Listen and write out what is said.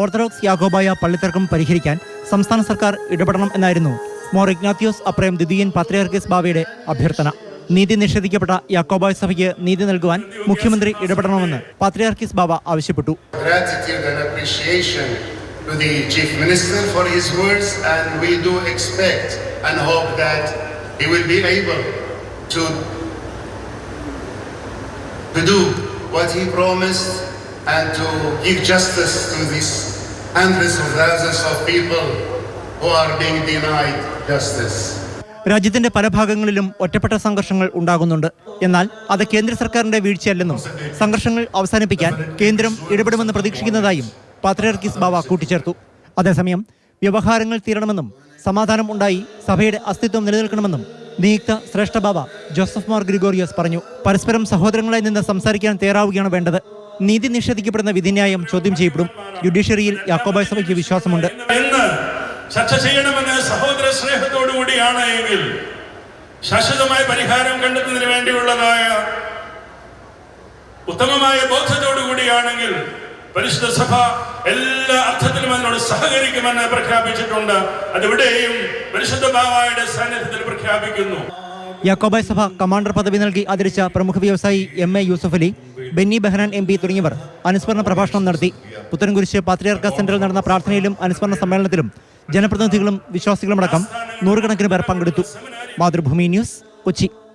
Orthodox Yakobaya പള്ളിത്തർക്കം പരിഹരിക്കാൻ സംസ്ഥാന സർക്കാർ ഇടപെടണം എന്നായിരുന്നു മോർ ഇഗ്നാത്തിയോസ് അപ്രയം ദ്വിതീയൻ പാത്രിയാർക്കീസ് ബാവയുടെ അഭ്യർത്ഥന. നീതി നിഷേധിക്കപ്പെട്ട യാക്കോബായ സഭയ്ക്ക് നീതി നൽകുവാൻ മുഖ്യമന്ത്രി ഇടപെടണമെന്ന് പാത്രിയാർക്കീസ് ബാവ ആവശ്യപ്പെട്ടു. To the Chief Minister for his words, and we do expect and hope that he will be able to do what he promised and to give justice to these hundreds of thousands of people who are being denied justice. രാജ്യത്തിന്റെ പല ഭാഗങ്ങളിലും ഒറ്റപ്പെട്ട സംഘർഷങ്ങൾ ഉണ്ടാകുന്നുണ്ട്. എന്നാൽ അത് കേന്ദ്ര സർക്കാരിന്റെ വീഴ്ചയല്ലെന്നും സംഘർഷങ്ങൾ അവസാനിപ്പിക്കാൻ കേന്ദ്രം ഇടപെടുമെന്ന് പ്രതീക്ഷിക്കുന്നതായും പാത്രിയാർക്കീസ് ബാവ കൂട്ടിച്ചേർത്തു. അതേസമയം വ്യവഹാരങ്ങൾ തീരണമെന്നും സമാധാനം ഉണ്ടായി സഭയുടെ അസ്തിത്വം നിലനിൽക്കണമെന്നും നിയുക്ത ശ്രേഷ്ഠ ബാവ ജോസഫ് മാർ ഗ്രിഗോറിയോസ് പറഞ്ഞു. പരസ്പരം സഹോദരങ്ങളായി നിന്ന് സംസാരിക്കാൻ തയ്യാറാവുകയാണ് വേണ്ടത്. നീതി നിഷേധിക്കപ്പെടുന്ന വിധിന്യായം ചോദ്യം ചെയ്യപ്പെടും. ജുഡീഷ്യറിയിൽ യാക്കോബായ സഭയ്ക്ക് വിശ്വാസമുണ്ട്. ചർച്ച ചെയ്യണമെന്ന് സഹോദര സ്നേഹത്തോടുകൂടിയാണ് എങ്കിൽ ശാശ്വതമായ പരിഹാരം കണ്ടെത്തുന്നതിന് വേണ്ടിയുള്ളതായ ഉത്തമമായ ബോധത്തോടുകൂടിയാണെങ്കിൽ പരിശുദ്ധ സഭ എല്ലാ അർത്ഥത്തിലും അതിനോട് സഹകരിക്കുമെന്ന് പ്രഖ്യാപിച്ചിട്ടുണ്ട്. അതിവിടെയും പരിശുദ്ധ ബാവായുടെ സാന്നിധ്യത്തിൽ പ്രഖ്യാപിക്കുന്നു. യാക്കോബായ സഭ കമാൻഡർ പദവി നൽകി ആദരിച്ച പ്രമുഖ വ്യവസായി എം.എ. യൂസഫ് അലി, ബെന്നി ബെഹനാൻ എം.പി. തുടങ്ങിയവർ അനുസ്മരണ പ്രഭാഷണം നടത്തി. പുത്തൻകുരിശ് പാത്രിയാർക്ക സെന്ററിൽ നടന്ന പ്രാർത്ഥനയിലും അനുസ്മരണ സമ്മേളനത്തിലും ജനപ്രതിനിധികളും വിശ്വാസികളുമടക്കം നൂറുകണക്കിന് പേർ പങ്കെടുത്തു. മാതൃഭൂമി ന്യൂസ്, കൊച്ചി.